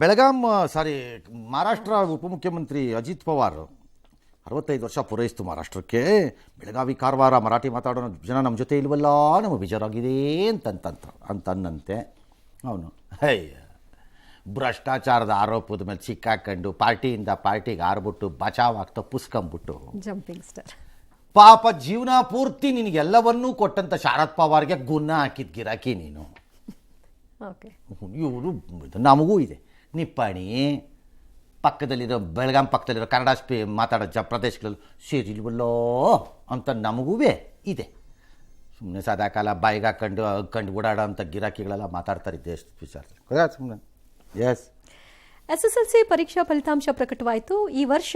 ಬೆಳಗಾಂ ಸಾರಿ ಮಹಾರಾಷ್ಟ್ರ ಉಪಮುಖ್ಯಮಂತ್ರಿ ಅಜಿತ್ ಪವಾರ್ 65 ವರ್ಷ ಪೂರೈಸಿತು ಮಹಾರಾಷ್ಟ್ರಕ್ಕೆ. ಬೆಳಗಾವಿ ಕಾರವಾರ ಮರಾಠಿ ಮಾತಾಡೋ ಜನ ನಮ್ಮ ಜೊತೆ ಇಲ್ವಲ್ಲ, ನಮಗೆ ಬೇಜಾರಾಗಿದೆ ಅಂತನ್ನಂತೆ ಅವನು. ಭ್ರಷ್ಟಾಚಾರದ ಆರೋಪದ ಮೇಲೆ ಸಿಕ್ಕಾಕೊಂಡು ಪಾರ್ಟಿಯಿಂದ ಪಾರ್ಟಿಗೆ ಆರ್ಬಿಟ್ಟು ಬಚಾವಾಗಿ ತಪ್ಪಿಸ್ಕೊಂಬಿಟ್ಟು ಜಂಪಿಂಗ್ ಸ್ಟಾರ್ ಪಾಪ ಜೀವನ ಪೂರ್ತಿ ನಿನಗೆಲ್ಲವನ್ನೂ ಕೊಟ್ಟಂಥ ಶರದ್ ಪವಾರ್ಗೆ ಗುನ್ನ ಹಾಕಿದ ಗಿರಾಕಿ ನೀನು. ಇವರು ನಮಗೂ ಇದೆ ನಿಪ್ಪಾಣಿ ಪಕ್ಕದಲ್ಲಿರೋ ಬೆಳಗಾಂ ಪಕ್ಕದಲ್ಲಿರೋ ಕನ್ನಡ ಮಾತಾಡೋ ಪ್ರದೇಶಗಳಲ್ಲಿ ಸೇರಿಲ್ವಲ್ಲೋ ಅಂತ ನಮಗೂ ಇದೆ. ಸುಮ್ಮನೆ ಸದಾಕಾಲ ಬಾಯಿಗೆ ಹಾಕೊಂಡು ಓಡಾಡೋ ಅಂಥ ಗಿರಾಕಿಗಳೆಲ್ಲ ಮಾತಾಡ್ತಾರೆ ದೇಶ ವಿಚಾರ ಸುಮ್ಮನೆ. ಎಸ್, ಎಸ್ಎಸ್ಎಲ್ಸಿ ಪರೀಕ್ಷಾ ಫಲಿತಾಂಶ ಪ್ರಕಟವಾಯಿತು. ಈ ವರ್ಷ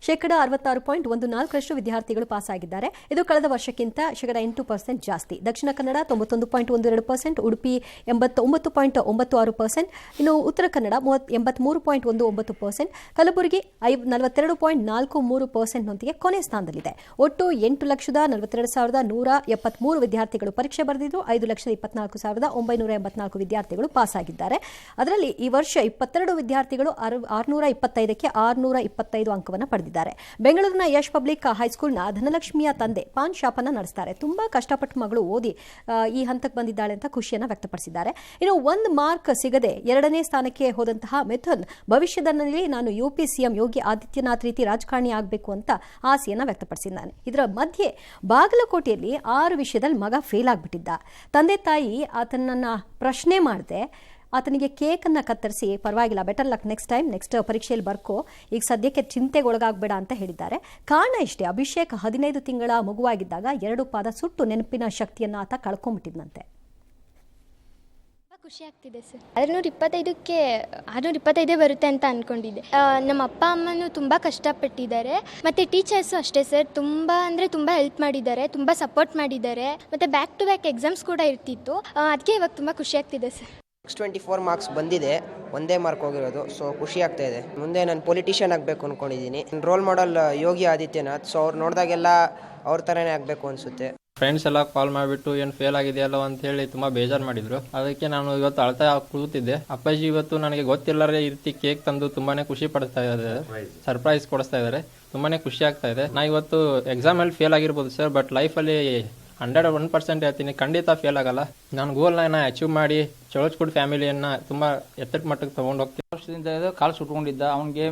66.14% ವಿದ್ಯಾರ್ಥಿಗಳು ಪಾಸ್ ಆಗಿದ್ದಾರೆ. ಇದು ಕಳೆದ ವರ್ಷಕ್ಕಿಂತ 8% ಜಾಸ್ತಿ. ದಕ್ಷಿಣ ಕನ್ನಡ 91.12%, ಉಡುಪಿ 89.96%, ಇನ್ನು ಉತ್ತರ ಕನ್ನಡ 83.19%, ಕಲಬುರಗಿ 42.43% ನೊಂದಿಗೆ ಕೊನೆ ಸ್ಥಾನದಲ್ಲಿದೆ. ಒಟ್ಟು 8,42,173 ವಿದ್ಯಾರ್ಥಿಗಳು ಪರೀಕ್ಷೆ ಬರೆದಿದ್ದು 5,24,984 ವಿದ್ಯಾರ್ಥಿಗಳು ಪಾಸ್ ಆಗಿದ್ದಾರೆ. ಅದರಲ್ಲಿ ಈ ವರ್ಷ 22 ವಿದ್ಯಾರ್ಥಿಗಳು 625ಕ್ಕೆ 625 ಅಂಕವನ್ನು ಪಡೆದಿದ್ದಾರೆ. ಬೆಂಗಳೂರಿನ ಯಶ್ ಪಬ್ಲಿಕ್ ಹೈಸ್ಕೂಲ್ನ ಧನಲಕ್ಷ್ಮಿಯ ತಂದೆ ಪಾನ್ ಶಾಪನ್ನು ನಡೆಸ್ತಾರೆ. ತುಂಬಾ ಕಷ್ಟಪಟ್ಟು ಮಗಳು ಓದಿ ಈ ಹಂತಕ್ಕೆ ಬಂದಿದ್ದಾಳೆ ಅಂತ ಖುಷಿಯನ್ನು ವ್ಯಕ್ತಪಡಿಸಿದ್ದಾರೆ. ಇನ್ನು 1 ಮಾರ್ಕ್ ಸಿಗದೆ 2ನೇ ಸ್ಥಾನಕ್ಕೆ ಹೋದಂತಹ ಮಿಥುನ್ ಭವಿಷ್ಯದಲ್ಲಿ ನಾನು ಯುಪಿ ಸಿಎಂ ಯೋಗಿ ಆದಿತ್ಯನಾಥ್ ರೀತಿ ರಾಜಕಾರಣಿ ಆಗಬೇಕು ಅಂತ ಆಸೆಯನ್ನು ವ್ಯಕ್ತಪಡಿಸಿದ್ದಾನೆ. ಇದರ ಮಧ್ಯೆ ಬಾಗಲಕೋಟೆಯಲ್ಲಿ 6 ವಿಷಯದಲ್ಲಿ ಮಗ ಫೇಲ್ ಆಗಿಬಿಟ್ಟಿದ್ದ. ತಂದೆ ತಾಯಿ ಆತನನ್ನ ಪ್ರಶ್ನೆ ಮಾಡದೆ ಆತನಿಗೆ ಕೇಕನ್ನು ಕತ್ತರಿಸಿ ಪರವಾಗಿಲ್ಲ, ಬೆಟರ್ ಲಕ್, ನೆಕ್ಸ್ಟ್ ಪರೀಕ್ಷೆಯಲ್ಲಿ ಬರ್ಕೋ, ಈಗ ಸದ್ಯಕ್ಕೆ ಚಿಂತೆಗೆ ಒಳಗಾಗಬೇಡ ಅಂತ ಹೇಳಿದ್ದಾರೆ. ಕಾರಣ ಇಷ್ಟೇ, ಅಭಿಷೇಕ್ 15 ತಿಂಗಳ ಮಗುವಾಗಿದ್ದಾಗ 2 ಪಾದ ಸುಟ್ಟು ನೆನಪಿನ ಶಕ್ತಿಯನ್ನು ಆತ ಕಳ್ಕೊಂಡ್ಬಿಟ್ಟಿದ್ದಂತೆ. ಖುಷಿ ಆಗ್ತಿದೆ ಸರ್. 625ಕ್ಕೆ 625 ಬರುತ್ತೆ ಅಂತ ಅಂದ್ಕೊಂಡಿದ್ದೆ. ನಮ್ಮ ಅಪ್ಪ ಅಮ್ಮನೂ ತುಂಬ ಕಷ್ಟಪಟ್ಟಿದ್ದಾರೆ, ಮತ್ತು ಟೀಚರ್ಸು ಅಷ್ಟೇ ಸರ್, ತುಂಬ ಅಂದರೆ ತುಂಬ ಹೆಲ್ಪ್ ಮಾಡಿದ್ದಾರೆ, ತುಂಬ ಸಪೋರ್ಟ್ ಮಾಡಿದ್ದಾರೆ, ಮತ್ತು ಬ್ಯಾಕ್ ಟು ಬ್ಯಾಕ್ ಎಕ್ಸಾಮ್ಸ್ ಕೂಡ ಇರ್ತಿತ್ತು. ಅದಕ್ಕೆ ಇವಾಗ ತುಂಬ ಖುಷಿ ಆಗ್ತಿದೆ ಸರ್. 624 ಮಾರ್ಕ್ಸ್ ಬಂದಿದೆ, 1 ಮಾರ್ಕ್ ಹೋಗಿರೋದು. ಸೊ ಖುಷಿ ಆಗ್ತಾ ಇದೆ. ಮುಂದೆ ನಾನು ಪೊಲಿಟಿಷಿಯನ್ ಆಗಬೇಕು ಅಂದ್ಕೊಂಡಿದ್ದೀನಿ. Role model Yogi Adityanath. So ಅವ್ರು ನೋಡಿದಾಗೆಲ್ಲ ಅವ್ರ ಥರನೇ ಆಗಬೇಕು ಅನಿಸುತ್ತೆ. ಫ್ರೆಂಡ್ಸ್ ಎಲ್ಲ ಕಾಲ್ ಮಾಡಿಬಿಟ್ಟು ಏನು ಫೇಲ್ ಆಗಿದೆಯಲ್ಲ ಅಂತ ಹೇಳಿ ತುಂಬಾ ಬೇಜಾರು ಮಾಡಿದ್ರು. ಅದಕ್ಕೆ ನಾನು ಇವತ್ತು ಅಳ್ತಾ ಕೂತಿದ್ದೆ. ಅಪ್ಪಾಜಿ ಇವತ್ತು ನನಗೆ ಗೊತ್ತಿಲ್ಲರೇ ಈ ರೀತಿ ಕೇಕ್ ತಂದು ತುಂಬಾನೇ ಖುಷಿ ಪಡಿಸ್ತಾ ಇದ್ದಾರೆ, ಸರ್ಪ್ರೈಸ್ ಕೊಡಿಸ್ತಾ ಇದ್ದಾರೆ. ತುಂಬಾನೇ ಖುಷಿ ಆಗ್ತಾ ಇದೆ. ನಾ ಇವತ್ತು ಎಕ್ಸಾಮ್ ಅಲ್ಲಿ ಫೇಲ್ ಆಗಿರ್ಬೋದು ಸರ್, ಬಟ್ ಲೈಫಲ್ಲಿ 101% ಹೇಳ್ತೀನಿ, ಖಂಡಿತ ಫೇಲ್ ಆಗಲ್ಲ. ನಾನು ಗೋಲ್ನ ಅಚೀವ್ ಮಾಡಿ ಚೊಳಚ್ಕುಡ್ ಫ್ಯಾಮಿಲಿಯನ್ನ ತುಂಬಾ ಎತ್ತಟ ಮಟ್ಟಕ್ಕೆ ತಗೊಂಡು ಹೋಗ್ತೀನಿ. ವರ್ಷದಿಂದ ಕಾಲು ಸುಟ್ಕೊಂಡಿದ್ದ. ಅವ್ನಿಗೆ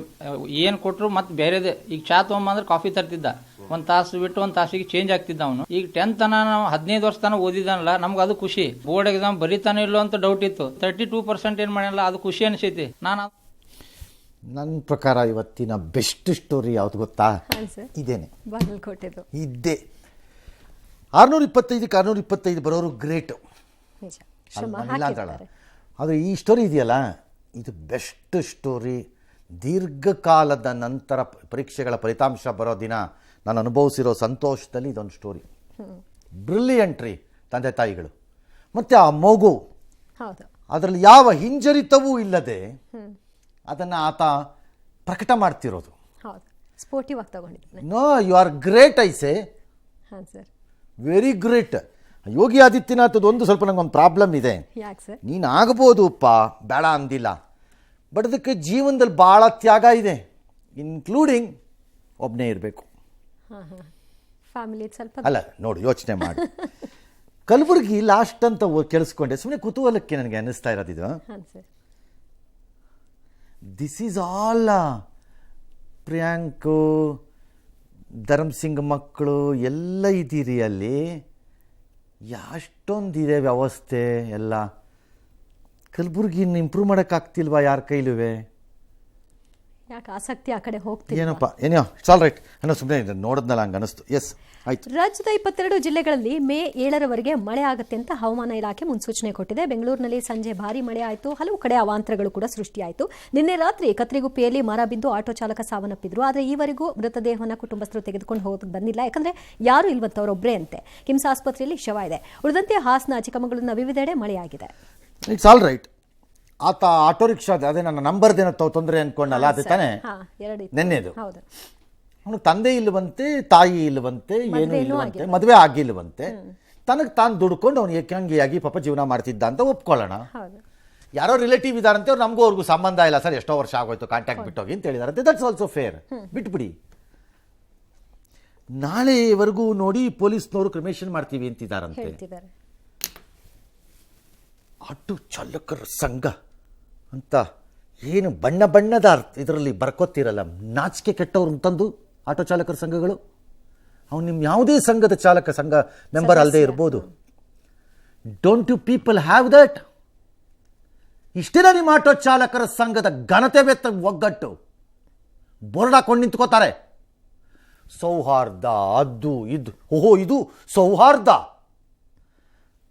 ಏನು ಕೊಟ್ಟರು ಮತ್ತೆ ಬೇರೆದೆ. ಈಗ ಚಾ ತೊಗೊಂಬಂದ್ರೆ ಕಾಫಿ ತರ್ತಿದ್ದ, 1 ತಾಸು ಬಿಟ್ಟು 1 ತಾಸಿಗೆ ಚೇಂಜ್ ಆಗ್ತಿದ್ದ ಅವನು. ಈಗ 10th ತನ ನಾವು 15 ವರ್ಷ ತನಕ ಓದಿದಾನಲ್ಲ, ನಮ್ಗೆ ಅದು ಖುಷಿ. ಬೋರ್ಡ್ ಎಕ್ಸಾಮ್ ಬರೀತಾನೆ ಇಲ್ಲೋ ಅಂತ ಡೌಟ್ ಇತ್ತು. 32% ಏನು ಮಾಡಿಲ್ಲ, ಅದು ಖುಷಿ ಅನಿಸೈತಿ. ನನ್ನ ಪ್ರಕಾರ ಇವತ್ತಿನ ಬೆಸ್ಟ್ ಸ್ಟೋರಿ ಯಾವ್ದು ಗೊತ್ತಾ? ಇದೇನೆ, ಬಾಗಲಕೋಟೆದು ಇದ್ದೇ. 625ಕ್ಕೆ 625 ಬರೋರು ಗ್ರೇಟು, ಆದರೆ ಈ ಸ್ಟೋರಿ ಇದೆಯಲ್ಲ, ಇದು ಬೆಸ್ಟ್ ಸ್ಟೋರಿ. ದೀರ್ಘಕಾಲದ ನಂತರ ಪರೀಕ್ಷೆಗಳ ಫಲಿತಾಂಶ ಬರೋ ದಿನ ನಾನು ಅನುಭವಿಸಿರೋ ಸಂತೋಷದಲ್ಲಿ ಇದೊಂದು ಸ್ಟೋರಿ. ಬ್ರಿಲಿಯಂಟ್ರಿ ತಂದೆ ತಾಯಿಗಳು, ಮತ್ತು ಆ ಮಗು ಅದರಲ್ಲಿ ಯಾವ ಹಿಂಜರಿತವೂ ಇಲ್ಲದೆ ಅದನ್ನು ಆತ ಪ್ರಕಟ ಮಾಡ್ತಿರೋದು. ನೋ, ಯು ಆರ್ ಗ್ರೇಟ್ ಐಸೆ, ವೆರಿ ಗ್ರೇಟ್. ಯೋಗಿ ಆದಿತ್ಯನಾಥದ್ದು ಒಂದು ಸ್ವಲ್ಪ ನಂಗೊಂದು ಪ್ರಾಬ್ಲಮ್ ಇದೆ. ನೀನು ಆಗ್ಬೋದು ಬೇಡ ಅಂದಿಲ್ಲ, ಬಟ್ ಅದಕ್ಕೆ ಜೀವನದಲ್ಲಿ ಭಾಳ ತ್ಯಾಗ ಇದೆ, ಇನ್ಕ್ಲೂಡಿಂಗ್ ಒಬ್ಬನೇ ಇರಬೇಕು. ಅಲ್ಲ ನೋಡು, ಯೋಚನೆ ಮಾಡಿ. ಕಲಬುರಗಿ ಲಾಸ್ಟ್ ಅಂತ ಕೇಳಿಸ್ಕೊಂಡೆ, ಸುಮ್ಮನೆ ಕುತೂಹಲಕ್ಕೆ ನನಗೆ ಅನ್ನಿಸ್ತಾ ಇರೋದಿದು. ದಿಸ್ ಈಸ್ ಆಲ್ ಪ್ರಿಯಾಂಕು, ಧರ್ಮಸಿಂಗ್ ಮಕ್ಕಳು ಎಲ್ಲ ಇದ್ದೀರಿ ಅಲ್ಲಿ. ಎಷ್ಟೊಂದಿದೆ ವ್ಯವಸ್ಥೆ ಎಲ್ಲ. ಕಲಬುರ್ಗಿನ ಇಂಪ್ರೂವ್ ಮಾಡೋಕ್ಕಾಗ್ತಿಲ್ವಾ ಯಾರ ಕೈಲುವೆ? ಯಾಕೆ ಆಸಕ್ತಿ ಆ ಕಡೆ ಹೋಗ್ತೀವಿ? ಏನಪ್ಪ ಏನೋ ಇಟ್ಸ್ ಆಲ್ ರೈಟ್ ಅನ್ನೋ ಸುಮ್ಮನೆ ನೋಡಿದ್ನಲ್ಲ ಹಂಗೆ ಅನ್ನಿಸ್ತು. ಎಸ್, ಆಯ್ತು. ರಾಜ್ಯದ 22 ಜಿಲ್ಲೆಗಳಲ್ಲಿ ಮೇ 7ರವರೆಗೆ ಮಳೆ ಆಗುತ್ತೆ ಅಂತ ಹವಾಮಾನ ಇಲಾಖೆ ಮುನ್ಸೂಚನೆ ಕೊಟ್ಟಿದೆ. ಬೆಂಗಳೂರಿನಲ್ಲಿ ಸಂಜೆ ಭಾರಿ ಮಳೆ ಆಯಿತು, ಹಲವು ಕಡೆ ಅವಾಂತರಗಳು ಕೂಡ ಸೃಷ್ಟಿಯಾಯಿತು. ನಿನ್ನೆ ರಾತ್ರಿ ಕತ್ರಿಗುಪ್ಪೆಯಲ್ಲಿ ಮರ ಬಿದ್ದು ಆಟೋ ಚಾಲಕ ಸಾವನ್ನಪ್ಪಿದ್ರು. ಆದರೆ ಈವರೆಗೂ ಮೃತದೇಹವನ್ನು ಕುಟುಂಬಸ್ಥರು ತೆಗೆದುಕೊಂಡು ಹೋಗಿ ಬಂದಿಲ್ಲ, ಯಾಕಂದ್ರೆ ಯಾರು ಇಲ್ವಂತವರೊಬ್ಬರೇ ಅಂತೆ. ಕಿಮ್ಸ್ ಆಸ್ಪತ್ರೆಯಲ್ಲಿ ಶವ ಇದೆ. ಉಳಿದಂತೆ ಹಾಸನ, ಚಿಕ್ಕಮಗಳೂರಿನ ವಿವಿಧೆಡೆ ಮಳೆಯಾಗಿದೆ. It's all right. ಆತ ಆಟೋ ರಿಕ್ಷಾದ ಅದೇ ನನ್ನ ನಂಬರ್ದೇನೋ ತೊಂದರೆ ಅಂದ್ಕೊಂಡಲ್ಲ, ಅದು ತಾನೇ ನೆನ್ನೆದು. ಅವನು ತಂದೆ ಇಲ್ಲವಂತೆ, ತಾಯಿ ಇಲ್ಲವಂತೆ, ಏನು ಇಲ್ಲವಂತೆ, ಮದುವೆ ಆಗಿಲ್ವಂತೆ. ತನಗೆ ತಾನು ದುಡ್ಕೊಂಡು ಅವನು ಏಕಾಂಗಿಯಾಗಿ ಪಾಪ ಜೀವನ ಮಾಡ್ತಿದ್ದ ಅಂತ ಒಪ್ಕೊಳ್ಳೋಣ. ಯಾರೋ ರಿಲೇಟಿವ್ ಇದಾರಂತೆ, ಅವ್ರು ನಮಗೂ ಅವ್ರಿಗೂ ಸಂಬಂಧ ಇಲ್ಲ ಸರ್, ಎಷ್ಟೋ ವರ್ಷ ಆಗೋಯ್ತು ಕಾಂಟ್ಯಾಕ್ಟ್ ಬಿಟ್ಟೋಗಿ ಅಂತ ಹೇಳಿದಾರಂತೆ. ದಟ್ಸ್ ಆಲ್ಸೋ ಫೇರ್, ಬಿಟ್ಬಿಡಿ. ನಾಳೆವರೆಗೂ ನೋಡಿ ಪೊಲೀಸ್ನವರು ಕ್ರಿಮೇಷನ್ ಮಾಡ್ತೀವಿ ಅಂತಿದ್ದಾರಂತೆ. ಹೇಳ್ತಿದ್ದಾರೆ. ಆಟೋ ಚಾಲಕರ ಸಂಘ ಅಂತ ಏನು ಬಣ್ಣ ಬಣ್ಣದ ಇದರಲ್ಲಿ ಬರ್ಕೋತಿರಲ್ಲ, ನಾಚಿಕೆ ಕೆಟ್ಟವ್ರು ಅಂತಂದು ಆಟೋ ಚಾಲಕರ ಸಂಘಗಳು. ಅವ್ನು ನಿಮ್ಮ ಯಾವುದೇ ಸಂಘದ ಸಂಘ ಮೆಂಬರ್ ಅಲ್ಲದೆ ಇರ್ಬೋದು. Don't you people have that? ಇಷ್ಟೇನ ನಿಮ್ಮ ಆಟೋ ಚಾಲಕರ ಸಂಘದ ಘನತೆ ಒಗ್ಗಟ್ಟು? ಬೋರ್ಡ್ ಹಾಕೊಂಡು ನಿಂತ್ಕೋತಾರೆ, ಸೌಹಾರ್ದ ಅದು ಇದು. ಓಹೋ, ಇದು ಸೌಹಾರ್ದ.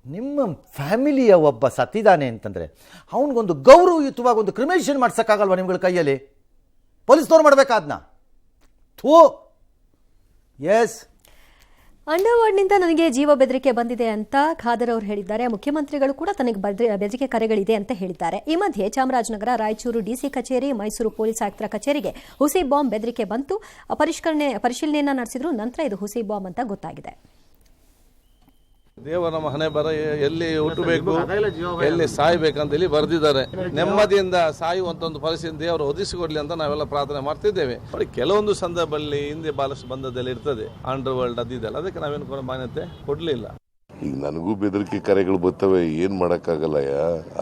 ನಿಮ್ಮ ಫ್ಯಾಮಿಲಿಯ ಒಬ್ಬ ಸತ್ತಿದ್ದಾನೆ ಅಂತಂದರೆ ಅವನಿಗೊಂದು ಗೌರವಯುತವಾಗಿ ಒಂದು ಕ್ರಿಮೇಷನ್ ಮಾಡ್ಸೋಕ್ಕಾಗಲ್ವ ನಿಮ್ಗಳ ಕೈಯಲ್ಲಿ? ಪೊಲೀಸ್ನವ್ರು ಮಾಡಬೇಕಾದ್ನ? ಥೂ. ಎಸ್, ಅಂಡರ್ವರ್ಡ್ನಿಂದ ನನಗೆ ಜೀವ ಬೆದರಿಕೆ ಬಂದಿದೆ ಅಂತ ಖಾದರ್ ಅವರು ಹೇಳಿದ್ದಾರೆ. ಮುಖ್ಯಮಂತ್ರಿಗಳು ಕೂಡ ತನಗೆ ಬೆದರಿಕೆ ಕರೆಗಳಿದೆ ಅಂತ ಹೇಳಿದ್ದಾರೆ. ಈ ಮಧ್ಯೆ ಚಾಮರಾಜನಗರ, ರಾಯಚೂರು ಡಿಸಿ ಕಚೇರಿ, ಮೈಸೂರು ಪೊಲೀಸ್ ಆಯುಕ್ತರ ಕಚೇರಿಗೆ ಹುಸಿ ಬಾಂಬ್ ಬೆದರಿಕೆ ಬಂತು. ಪರಿಶೀಲನೆಯನ್ನ ನಡೆಸಿದ್ರು. ನಂತರ ಇದು ಹುಸಿ ಬಾಂಬ್ ಅಂತ ಗೊತ್ತಾಗಿದೆ. ದೇವ ನಮ್ಮ ಹಣೆ ಬರ ಎಲ್ಲಿ ಹುಟ್ಟಬೇಕು, ಎಲ್ಲಿ ಸಾಯ್ಬೇಕಂತ ಇಲ್ಲಿ ಬರೆದಿದ್ದಾರೆ. ನೆಮ್ಮದಿಯಿಂದ ಸಾಯುವಂತ ಒಂದು ಪರಿಸ್ಥಿತಿ ದೇವರು ಒದಗಿಸಿಕೊಡ್ಲಿ ಅಂತ ನಾವೆಲ್ಲ ಪ್ರಾರ್ಥನೆ ಮಾಡ್ತಿದ್ದೇವೆ. ಕೆಲವೊಂದು ಸಂದರ್ಭದಲ್ಲಿ ಹಿಂದೆ ಬಾಲಷ್ಟು ಬಂದದ್ದೆಲ್ಲ ಇರ್ತದೆ, ಅಂಡರ್ ವರ್ಲ್ಡ್ ಅದಿದೆಲ್ಲ, ಅದಕ್ಕೆ ನಾವೇನು ಮಾನ್ಯತೆ ಕೊಡ್ಲಿಲ್ಲ. ಈಗ ನನಗೂ ಬೆದರಿಕೆ ಕರೆಗಳು ಬರ್ತವೆ, ಏನ್ ಮಾಡಕ್ಕಾಗಲ್ಲ.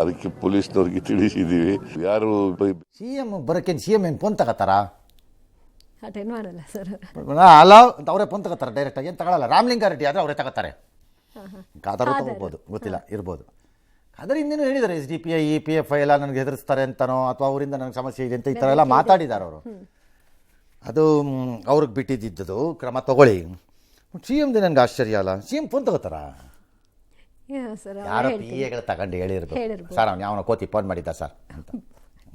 ಅದಕ್ಕೆ ಪೊಲೀಸ್ನವ್ರಿಗೆ ತಿಳಿಸಿದೀವಿ. ಯಾರು CM ಬರೋಕೆ CM ಏನು ಫೋನ್ ತಗೋತಾರ? ಅಟೆಂಡ್ ಮಾಡಲ್ಲ ಸರ್. ಅಲ್ಲ ಅಂತ ಅವರೇ ಫೋನ್ ತಗೋತಾರೆ, ಡೈರೆಕ್ಟಾಗಿ ಏನು ತಗೊಳ್ಳಲ್ಲ. ರಾಮಲಿಂಗಾರೆಡ್ಡಿ ಆದರೆ ಅವರೇ ತಗೋತಾರೆ. ಖಾದರ್ ತಗೋಬೋದು, ಗೊತ್ತಿಲ್ಲ, ಇರ್ಬೋದು. ಖಾದರ್ ಇನ್ನೇನು ಹೇಳಿದ್ದಾರೆ, SDPI PFI ಎಲ್ಲ ನನಗೆ ಹೆದರಿಸ್ತಾರೆ ಅಂತನೋ ಅಥವಾ ಅವರಿಂದ ನನಗೆ ಸಮಸ್ಯೆ ಇದೆ ಅಂತ ಈ ಥರ ಎಲ್ಲ ಮಾತಾಡಿದ್ದಾರೆ ಅವರು. ಅದು ಅವ್ರಿಗೆ ಬಿಟ್ಟಿದ್ದು ಕ್ರಮ ತಗೊಳ್ಳಿ. CM ನನಗೆ ಆಶ್ಚರ್ಯ ಅಲ್ಲ, CM ಫೋನ್ ತಗೋತಾರ? ಯಾರೋ PAಗಳು ತಗೊಂಡು ಹೇಳಿರ್ಬೇಕು, ಸರ್ ಅವ್ನು ಯಾವನ ಕೋತಿ ಫೋನ್ ಮಾಡಿದ್ದ ಸರ್ ಅಂತ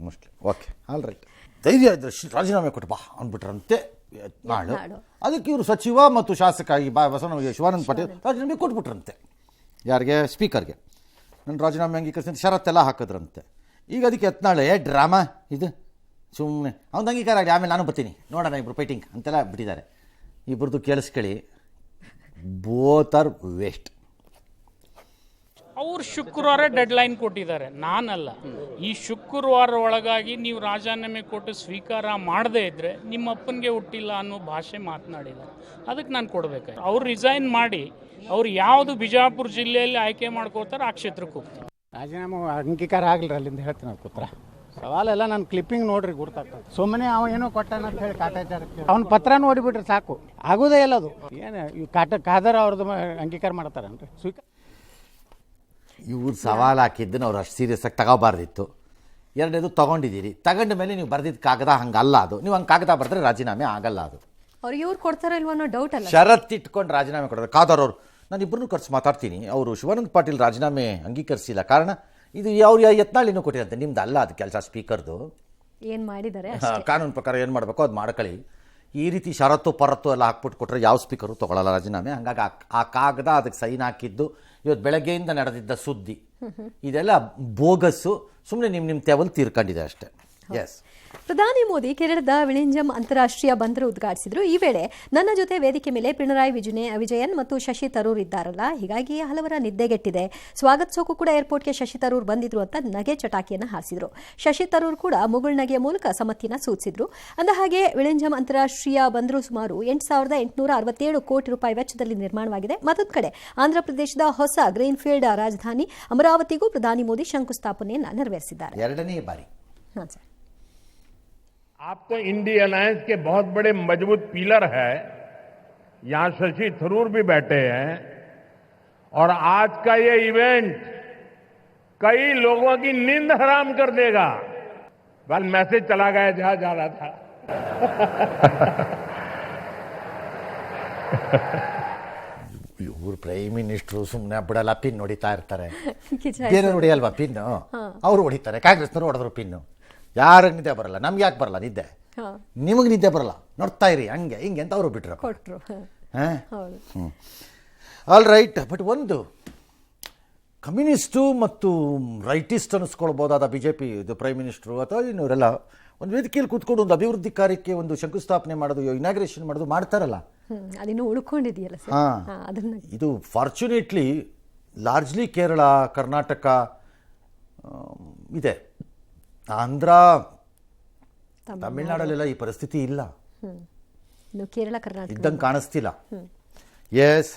ಮೋಸ್ಟ್ಲಿ. Okay, all right. ಧೈರ್ಯ ಇದ್ರೆ ರಾಜೀನಾಮೆ ಕೊಟ್ಟು ಬಾ ಅಂದ್ಬಿಟ್ರಂತೆ ನಾಳು. ಅದಕ್ಕೆ ಇವರು ಸಚಿವ ಮತ್ತು ಶಾಸಕ ಬಸವನಗೌಡ ಶಿವಾನಂದ ಪಾಟೀಲ್ ರಾಜೀನಾಮೆ ಕೊಟ್ಬಿಟ್ರಂತೆ. ಯಾರಿಗೆ? ಸ್ಪೀಕರ್ಗೆ. ನನ್ನ ರಾಜೀನಾಮೆ ಅಂಗೀಕರಿಸಿ ಷರತ್ತೆಲ್ಲ ಹಾಕಿದ್ರಂತೆ. ಈಗ ಅದಕ್ಕೆ ಎತ್ನಾಳೆ ಡ್ರಾಮಾ ಇದು, ಸುಮ್ಮನೆ ಅವ್ನು ಅಂಗೀಕಾರ ಆಗಿ ಆಮೇಲೆ ನಾನು ಬರ್ತೀನಿ ನೋಡೋಣ ಇಬ್ರು ಫೈಟಿಂಗ್ ಅಂತೆಲ್ಲ ಬಿಟ್ಟಿದ್ದಾರೆ. ಇಬ್ಬರದು ಕೇಳಿಸ್ಕೊಳ್ಳಿ, ಬೋತ್ ಆರ್ ವೇಸ್ಟ್. ಅವ್ರು ಶುಕ್ರವಾರ ಡೆಡ್ಲೈನ್ ಕೊಟ್ಟಿದ್ದಾರೆ, ನಾನಲ್ಲ. ಈ ಶುಕ್ರವಾರ ಒಳಗಾಗಿ ನೀವು ರಾಜೀನಾಮೆ ಕೊಟ್ಟು ಸ್ವೀಕಾರ ಮಾಡದೇ ಇದ್ದರೆ ನಿಮ್ಮ ಅಪ್ಪನಿಗೆ ಹುಟ್ಟಿಲ್ಲ ಅನ್ನೋ ಭಾಷೆ ಮಾತನಾಡಿದ್ದಾರೆ. ಅದಕ್ಕೆ ನಾನು ಕೊಡಬೇಕಾಯ್ತು. ಅವ್ರು ರಿಸೈನ್ ಮಾಡಿ ಅವ್ರು ಯಾವುದು ಬಿಜಾಪುರ ಜಿಲ್ಲೆಯಲ್ಲಿ ಆಯ್ಕೆ ಮಾಡ್ಕೋತಾರೆ ಆ ಕ್ಷೇತ್ರಕ್ಕೆ ಹೋಗ್ತಾರೆ. ರಾಜೀನಾಮೆ ಅಂಗೀಕಾರ ಆಗಲಿ ಅಲ್ಲಿಂದ ಹೇಳ್ತೀನಿ ಅವ್ರ ಪುತ್ರ. ಸವಾಲೆಲ್ಲ ನಾನು ಕ್ಲಿಪ್ಪಿಂಗ್ ನೋಡ್ರಿ ಗೊತ್ತಾಗ್ತದೆ. ಸುಮ್ಮನೆ ಅವ ಏನೋ ಕೊಟ್ಟಾನ ಅಂತ ಹೇಳಿ ಕಾಟಾಚಾರಕ್ಕೆ ಅವ್ನ ಪತ್ರ ನೋಡಿಬಿಟ್ರೆ ಸಾಕು, ಆಗೋದೇ ಇಲ್ಲ ಅದು. ಏನು ಇವು ಖಾದರ್ ಅವ್ರದ್ದು ಅಂಗೀಕಾರ ಮಾಡ್ತಾರನ್ರಿ ಸ್ವೀಕಾರ. ಇವ್ರು ಸವಾಲು ಹಾಕಿದ್ದನ್ನು ಅವ್ರು ಅಷ್ಟು ಸೀರಿಯಸ್ ಆಗಿ ತಗೋಬಾರ್ದಿತ್ತು. ಎರಡನೇದು ತೊಗೊಂಡಿದ್ದೀರಿ, ತಗೊಂಡ ಮೇಲೆ ನೀವು ಬರೆದಿದ್ದ ಕಾಗದ ಹಂಗಲ್ಲ ಅದು. ನೀವು ಹಂಗೆ ಕಾಗದ ಬರೆದ್ರೆ ರಾಜೀನಾಮೆ ಆಗಲ್ಲ ಅದು. ಅವ್ರಿಗೆ ಇವ್ರು ಕೊಡ್ತಾರೋ ಇಲ್ವೋ ಅನ್ನೋ ಡೌಟ್ ಅಲ್ಲ. ಷರತ್ತಿಟ್ಕೊಂಡು ರಾಜೀನಾಮೆ ಕೊಡೋದು. ಖಾದರ್ ಅವರು ನಾನು ಇಬ್ಬರನ್ನೂ ಕರೆಸಿ ಮಾತಾಡ್ತೀನಿ, ಅವರು ಶಿವಾನಂದ ಪಾಟೀಲ್ ರಾಜೀನಾಮೆ ಅಂಗೀಕರಿಸಿಲ್ಲ. ಕಾರಣ ಇದು ಅವ್ರು ಯತ್ನಾಳಿನೂ ಕೊಟ್ಟಿರಂತೆ, ನಿಮ್ದು ಅಲ್ಲ ಅದು ಕೆಲಸ, ಸ್ಪೀಕರ್ದು. ಏನು ಮಾಡಿದ್ದಾರೆ ಕಾನೂನು ಪ್ರಕಾರ ಏನು ಮಾಡಬೇಕು ಅದು ಮಾಡ್ಕೊಳ್ಳಿ. ಈ ರೀತಿ ಷರತ್ತು ಪರತ್ತು ಎಲ್ಲ ಹಾಕ್ಬಿಟ್ಟು ಕೊಟ್ಟರೆ ಯಾವ ಸ್ಪೀಕರು ತೊಗೊಳ್ಳಲ್ಲ ರಾಜೀನಾಮೆ. ಹಂಗಾಗಿ ಆ ಕಾಗದ ಅದಕ್ಕೆ ಸೈನ್ ಹಾಕಿದ್ದು ಇವತ್ತು ಬೆಳಗ್ಗೆಯಿಂದ ನಡೆದಿದ್ದ ಸುದ್ದಿ ಇದೆಲ್ಲ ಬೋಗಸ್ಸು. ಸುಮ್ಮನೆ ನಿಮ್ಮ ತೇವಲ್ಲಿ ತೀರ್ಕೊಂಡಿದೆ ಅಷ್ಟೇ. ಎಸ್. ಪ್ರಧಾನಿ ಮೋದಿ ಕೇರಳದ ವಿಳಿಂಜಂ ಅಂತಾರಾಷ್ಟ್ರೀಯ ಬಂದರು ಉದ್ಘಾಟಿಸಿದ್ರು. ಈ ವೇಳೆ ನನ್ನ ಜೊತೆ ವೇದಿಕೆ ಮೇಲೆ ಪಿಣರಾಯಿ ವಿಜಯನ್ ಮತ್ತು ಶಶಿ ತರೂರ್ ಇದ್ದಾರಲ್ಲ, ಹೀಗಾಗಿ ಹಲವರ ನಿದ್ದೆಗೆಟ್ಟಿದೆ. ಸ್ವಾಗತಿಸೋಕು ಕೂಡ ಏರ್ಪೋರ್ಟ್ಗೆ ಶಶಿ ತರೂರ್ ಬಂದಿದ್ರು ಅಂತ ನಗೆ ಚಟಾಕಿಯನ್ನು ಹಾರಿಸಿದ್ರು. ಶಶಿ ತರೂರ್ ಕೂಡ ಮುಗುಳ್ನಗೆಯ ಮೂಲಕ ಸಮ್ಮತಿನ ಸೂಚಿಸಿದ್ರು. ಅಂದಹಾಗೆ ವಿಳಿಂಜಂ ಅಂತಾರಾಷ್ಟ್ರೀಯ ಬಂದರು ಸುಮಾರು 8,867 ಕೋಟಿ ರೂಪಾಯಿ ವೆಚ್ಚದಲ್ಲಿ ನಿರ್ಮಾಣವಾಗಿದೆ. ಮತ್ತೊಂದು ಕಡೆ ಆಂಧ್ರಪ್ರದೇಶದ ಹೊಸ ಗ್ರೀನ್ಫೀಲ್ಡ್ ರಾಜಧಾನಿ ಅಮರಾವತಿಗೂ ಪ್ರಧಾನಿ ಮೋದಿ ಶಂಕುಸ್ಥಾಪನೆಯನ್ನು ನೆರವೇರಿಸಿದ್ದಾರೆ. ಎರಡನೇ ಬಾರಿ. ಹಾಂ ಸರ್. आपको इंडी अलायंस के बहुत बड़े मजबूत पिलर है, यहां शशि थरूर भी बैठे हैं और आज का ये इवेंट कई लोगों की नींद हराम कर देगा. वेल मैसेज चला गया जहां जा रहा था. ಇವ್ರು ಪ್ರೈಮ್ ಮಿನಿಸ್ಟ್ರು ಸುಮ್ಮನೆ ಬಿಡಲ್ಲ, ಪಿನ್ ಹೊಡಿತಾ ಇರ್ತಾರೆ. ಬೇರೆ ಹೊಡಿಯಲ್ವಾ ಪಿನ್ನು? ಅವರು ಹೊಡಿತಾರೆ. ಕಾಂಗ್ರೆಸ್ನವರು ಹೊಡೆದ್ರು ಪಿನ್ನು. ಯಾರಿಗೆ ನಿದ್ದೆ ಬರಲ್ಲ, ನಮ್ಗೆ ಯಾಕೆ ಬರಲ್ಲ ನಿದ್ದೆ? ನಿಮಗೆ ನಿದ್ದೆ ಬರಲ್ಲ, ನೋಡ್ತಾ ಇರಿ ಹಂಗೆ ಹಿಂಗೆ ಅಂತ ಅವರು ಬಿಟ್ರು. All right. ಬಟ್ ಒಂದು ಕಮ್ಯುನಿಸ್ಟು ಮತ್ತು ರೈಟಿಸ್ಟ್ ಅನ್ನಿಸ್ಕೊಳ್ಬೋದಾದ BJP ಇದು ಪ್ರೈಮ್ ಮಿನಿಸ್ಟ್ರು ಅಥವಾ ಇನ್ನವರೆಲ್ಲ ಒಂದು ವೇದಿಕೆಯಲ್ಲಿ ಕೂತ್ಕೊಂಡು ಒಂದು ಅಭಿವೃದ್ಧಿ ಕಾರ್ಯಕ್ಕೆ ಒಂದು ಶಂಕುಸ್ಥಾಪನೆ ಮಾಡೋದು, ಇನಾಗ್ರೇಷನ್ ಮಾಡೋದು ಮಾಡ್ತಾರಲ್ಲ, ಅದಿನ್ನು ಉಳ್ಕೊಂಡಿದೆಯಲ್ಲ ಸರ್. ಹಾಂ, ಇದು ಫಾರ್ಚುನೇಟ್ಲಿ ಲಾರ್ಜ್ಲಿ ಕೇರಳ, ಕರ್ನಾಟಕ, ಇದೆ. ಆಂಧ್ರ ತಮಿಳ್ನಾಡಲ್ಲೆಲ್ಲ ಈ ಪರಿಸ್ಥಿತಿ ಇಲ್ಲ, ಇನ್ನು ಕೇರಳ ಕರ್ನಾಟಕ ಇದ್ದಂಗೆ ಕಾಣಿಸ್ತಿಲ್ಲ. ಎಸ್